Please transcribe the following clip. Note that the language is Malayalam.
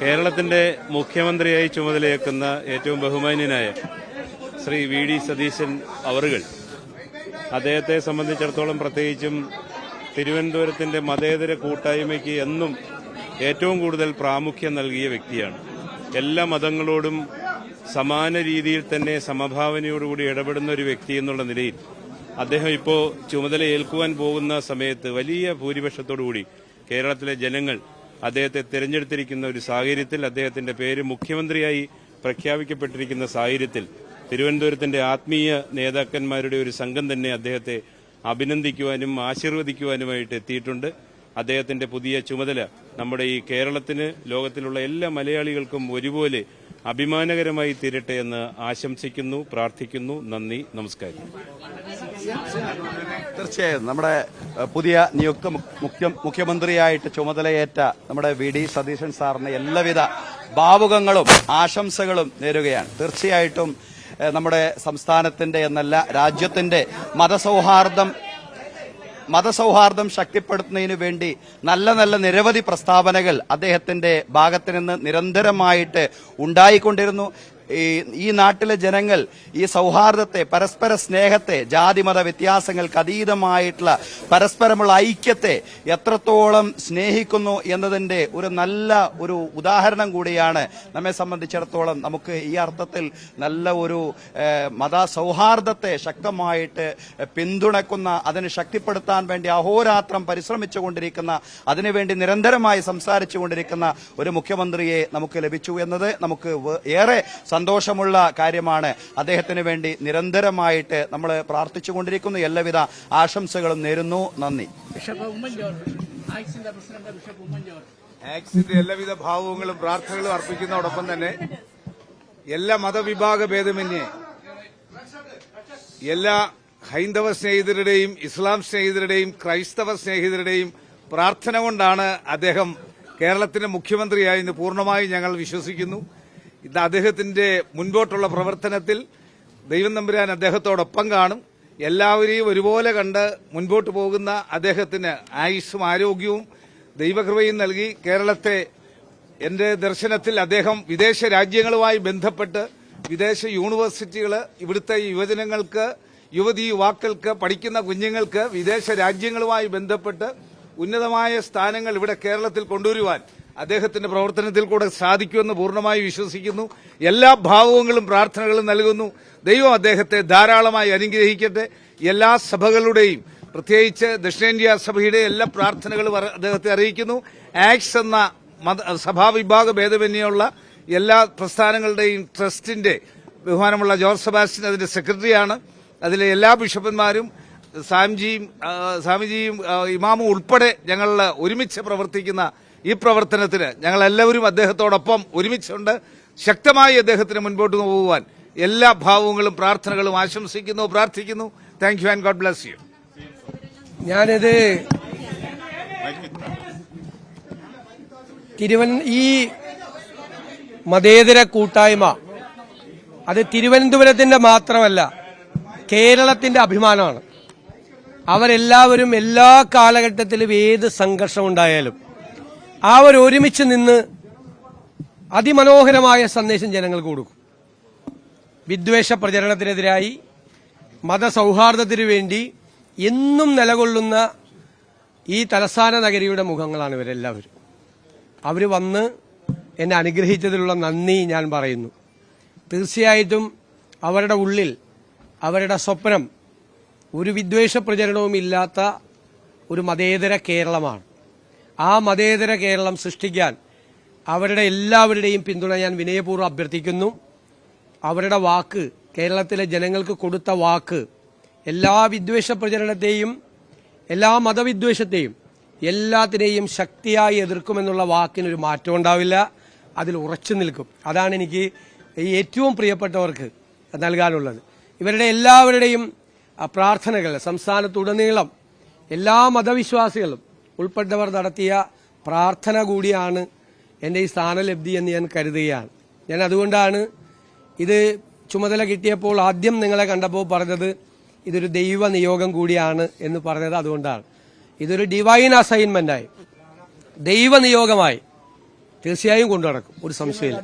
കേരളത്തിന്റെ മുഖ്യമന്ത്രിയായി ചുമതലയേക്കുന്ന ഏറ്റവും ബഹുമാന്യനായ ശ്രീ വി ഡി സതീശൻ അവറുകൾ, അദ്ദേഹത്തെ സംബന്ധിച്ചിടത്തോളം പ്രത്യേകിച്ചും തിരുവനന്തപുരത്തിന്റെ മതേതര കൂട്ടായ്മയ്ക്ക് എന്നും ഏറ്റവും കൂടുതൽ പ്രാമുഖ്യം നൽകിയ വ്യക്തിയാണ്. എല്ലാ മതങ്ങളോടും സമാന രീതിയിൽ തന്നെ സമഭാവനയോടുകൂടി ഇടപെടുന്ന ഒരു വ്യക്തി എന്നുള്ള നിലയിൽ അദ്ദേഹം ഇപ്പോൾ ചുമതല ഏൽക്കുവാൻ പോകുന്ന സമയത്ത് വലിയ ഭൂരിപക്ഷത്തോടുകൂടി കേരളത്തിലെ ജനങ്ങൾ അദ്ദേഹത്തെ തിരഞ്ഞെടുത്തിരിക്കുന്ന ഒരു സാഹചര്യത്തിൽ, അദ്ദേഹത്തിന്റെ പേര് മുഖ്യമന്ത്രിയായി പ്രഖ്യാപിക്കപ്പെട്ടിരിക്കുന്ന സാഹചര്യത്തിൽ തിരുവനന്തപുരത്തിന്റെ ആത്മീയ നേതാക്കന്മാരുടെ ഒരു സംഘം തന്നെ അദ്ദേഹത്തെ അഭിനന്ദിക്കുവാനും ആശീർവദിക്കുവാനുമായിട്ട് എത്തിയിട്ടുണ്ട്. അദ്ദേഹത്തിന്റെ പുതിയ ചുമതല നമ്മുടെ ഈ കേരളത്തിന്, ലോകത്തിലുള്ള എല്ലാ മലയാളികൾക്കും ഒരുപോലെ അഭിമാനകരമായി തീരട്ടെ എന്ന് ആശംസിക്കുന്നു, പ്രാർത്ഥിക്കുന്നു. നന്ദി, നമസ്കാരം. തീർച്ചയായും നമ്മുടെ പുതിയ നിയുക്ത മുഖ്യമന്ത്രിയായിട്ട് ചുമതലയേറ്റ നമ്മുടെ വി ഡി സതീശൻ സാറിന് എല്ലാവിധ ഭാവുകങ്ങളും ആശംസകളും നേരുകയാണ്. തീർച്ചയായിട്ടും നമ്മുടെ സംസ്ഥാനത്തിന്റെ എന്നല്ല രാജ്യത്തിന്റെ മതസൗഹാർദ്ദം ശക്തിപ്പെടുത്തുന്നതിനു വേണ്ടി നല്ല നല്ല നിരവധി പ്രസ്താവനകൾ അദ്ദേഹത്തിന്റെ ഭാഗത്ത് നിന്ന് നിരന്തരമായിട്ട് ഉണ്ടായിക്കൊണ്ടിരുന്നു. ഈ നാട്ടിലെ ജനങ്ങൾ ഈ സൗഹാർദ്ദത്തെ, പരസ്പര സ്നേഹത്തെ, ജാതിമത വ്യത്യാസങ്ങൾക്ക് അതീതമായിട്ടുള്ള പരസ്പരമുള്ള ഐക്യത്തെ എത്രത്തോളം സ്നേഹിക്കുന്നു എന്നതിന്റെ ഒരു നല്ല ഒരു ഉദാഹരണം കൂടിയാണ് നമ്മെ സംബന്ധിച്ചിടത്തോളം. നമുക്ക് ഈ അർത്ഥത്തിൽ നല്ല ഒരു മത സൗഹാർദ്ദത്തെ ശക്തമായിട്ട് പിന്തുണക്കുന്ന, അതിന് ശക്തിപ്പെടുത്താൻ വേണ്ടി അഹോരാത്രം പരിശ്രമിച്ചുകൊണ്ടിരിക്കുന്ന, അതിനുവേണ്ടി നിരന്തരമായി സംസാരിച്ചുകൊണ്ടിരിക്കുന്ന ഒരു മുഖ്യമന്ത്രിയെ നമുക്ക് ലഭിച്ചു എന്നത് നമുക്ക് ഏറെ സന്തോഷമുള്ള കാര്യമാണ്. അദ്ദേഹത്തിന് വേണ്ടി നിരന്തരമായിട്ട് നമ്മൾ പ്രാർത്ഥിച്ചുകൊണ്ടിരിക്കുന്നു. എല്ലാവിധ ആശംസകളും നേരുന്നു. നന്ദി. ആക്സിന്റെ എല്ലാവിധ ഭാവങ്ങളും പ്രാർത്ഥനകളും അർപ്പിക്കുന്നതോടൊപ്പം തന്നെ എല്ലാ മതവിഭാഗ ഭേദമന്യേ എല്ലാ ഹൈന്ദവ സ്നേഹിതരുടെയും ഇസ്ലാം സ്നേഹിതരുടെയും ക്രൈസ്തവ സ്നേഹിതരുടെയും പ്രാർത്ഥന കൊണ്ടാണ് അദ്ദേഹം കേരളത്തിന്റെ മുഖ്യമന്ത്രിയായി ഇന്ന് പൂർണ്ണമായി ഞങ്ങൾ വിശ്വസിക്കുന്നു. ഇത് അദ്ദേഹത്തിന്റെ മുൻപോട്ടുള്ള പ്രവർത്തനത്തിൽ ദൈവം തമ്പുരാൻ അദ്ദേഹത്തോടൊപ്പം കാണും. എല്ലാവരെയും ഒരുപോലെ കണ്ട് മുൻപോട്ട് പോകുന്ന അദ്ദേഹത്തിന് ആയുസ്സും ആരോഗ്യവും ദൈവകൃപയും നൽകി കേരളത്തെ, എന്റെ ദർശനത്തിൽ അദ്ദേഹം വിദേശ രാജ്യങ്ങളുമായി ബന്ധപ്പെട്ട് വിദേശ യൂണിവേഴ്സിറ്റികൾ, ഇവിടുത്തെ യുവജനങ്ങൾക്ക്, യുവതീ-യുവാക്കൾക്ക്, പഠിക്കുന്ന കുഞ്ഞുങ്ങൾക്ക് വിദേശ രാജ്യങ്ങളുമായി ബന്ധപ്പെട്ട് ഉന്നതമായ സ്ഥാനങ്ങൾ ഇവിടെ കേരളത്തിൽ കൊണ്ടുവരുവാൻ അദ്ദേഹത്തിന്റെ പ്രവർത്തനത്തിൽ കൂടെ സാധിക്കുമെന്ന് പൂർണ്ണമായി വിശ്വസിക്കുന്നു. എല്ലാ ഭാവങ്ങളും പ്രാർത്ഥനകളും നൽകുന്നു. ദൈവം അദ്ദേഹത്തെ ധാരാളമായി അനുഗ്രഹിക്കട്ടെ. എല്ലാ സഭകളുടെയും, പ്രത്യേകിച്ച് ദക്ഷിണേന്ത്യാ സഭയുടെ എല്ലാ പ്രാർത്ഥനകളും അദ്ദേഹത്തെ അറിയിക്കുന്നു. ആക്സ് എന്ന സഭാവിഭാഗ ഭേദമന്യുള്ള എല്ലാ പ്രസ്ഥാനങ്ങളുടെയും ട്രസ്റ്റിന്റെ ബഹുമാനമുള്ള ജോർജ് സെബാസ്റ്റ്യൻ അതിന്റെ സെക്രട്ടറിയാണ്. അതിലെ എല്ലാ ബിഷപ്പന്മാരും, സ്വാമിജിയും ഇമാമും ഉൾപ്പെടെ ഞങ്ങൾ ഒരുമിച്ച് പ്രവർത്തിക്കുന്ന ഈ പ്രവർത്തനത്തിന് ഞങ്ങളെല്ലാവരും അദ്ദേഹത്തോടൊപ്പം ഒരുമിച്ചുണ്ട്. ശക്തമായി അദ്ദേഹത്തിന് മുൻപോട്ട് പോകുവാൻ എല്ലാ ഭാവങ്ങളും പ്രാർത്ഥനകളും ആശംസിക്കുന്നു, പ്രാർത്ഥിക്കുന്നു. Thank you and God bless you. ഞാനിത് ഈ മതേതര കൂട്ടായ്മ അത് തിരുവനന്തപുരത്തിന്റെ മാത്രമല്ല, കേരളത്തിന്റെ അഭിമാനമാണ്. അവരെല്ലാവരും എല്ലാ കാലഘട്ടത്തിലും ഏത് സംഘർഷമുണ്ടായാലും ഒരുമിച്ച് നിന്ന് അതിമനോഹരമായ സന്ദേശം ജനങ്ങൾക്ക് കൊടുക്കും. വിദ്വേഷ പ്രചരണത്തിനെതിരായി, മതസൗഹാർദ്ദത്തിനു വേണ്ടി എന്നും നിലകൊള്ളുന്ന ഈ തലസ്ഥാന നഗരിയുടെ മുഖങ്ങളാണ് ഇവരെല്ലാവരും. അവർ വന്ന് എന്നെ അനുഗ്രഹിച്ചതിലുള്ള നന്ദി ഞാൻ പറയുന്നു. തീർച്ചയായിട്ടും അവരുടെ ഉള്ളിൽ, അവരുടെ സ്വപ്നം ഒരു വിദ്വേഷ പ്രചരണവും ഇല്ലാത്ത ഒരു മതേതര കേരളമാണ്. ആ മതേതര കേരളം സൃഷ്ടിക്കാൻ അവരുടെ എല്ലാവരുടെയും പിന്തുണ ഞാൻ വിനയപൂർവ്വം അഭ്യർത്ഥിക്കുന്നു. അവരുടെ വാക്ക്, കേരളത്തിലെ ജനങ്ങൾക്ക് കൊടുത്ത വാക്ക്, എല്ലാ വിദ്വേഷ പ്രചരണത്തെയും, എല്ലാ മതവിദ്വേഷത്തെയും, എല്ലാത്തിനെയും ശക്തിയായി എതിർക്കുമെന്നുള്ള വാക്കിനൊരു മാറ്റം ഉണ്ടാവില്ല. അതിൽ ഉറച്ചു നിൽക്കും. അതാണ് എനിക്ക് ഏറ്റവും പ്രിയപ്പെട്ടവർക്ക് നൽകാനുള്ളത്. ഇവരുടെ എല്ലാവരുടെയും പ്രാർത്ഥനകൾ സംസ്ഥാനത്തുടനീളം എല്ലാ മതവിശ്വാസികളും ഉൾപ്പെട്ടവർ നടത്തിയ പ്രാർത്ഥന കൂടിയാണ് എൻ്റെ ഈ സ്ഥാനലബ്ധി എന്ന് ഞാൻ കരുതുകയാണ്. ഞാൻ അതുകൊണ്ടാണ് ഇത് ചുമതല കിട്ടിയപ്പോൾ ആദ്യം നിങ്ങളെ കണ്ടപ്പോൾ പറഞ്ഞത് ഇതൊരു ദൈവ നിയോഗം കൂടിയാണ് എന്ന് പറഞ്ഞത്. അതുകൊണ്ടാണ് ഇതൊരു ഡിവൈൻ അസൈൻമെന്റായി, ദൈവനിയോഗമായി തീർച്ചയായും കൊണ്ടു നടക്കും, ഒരു സംശയമില്ല.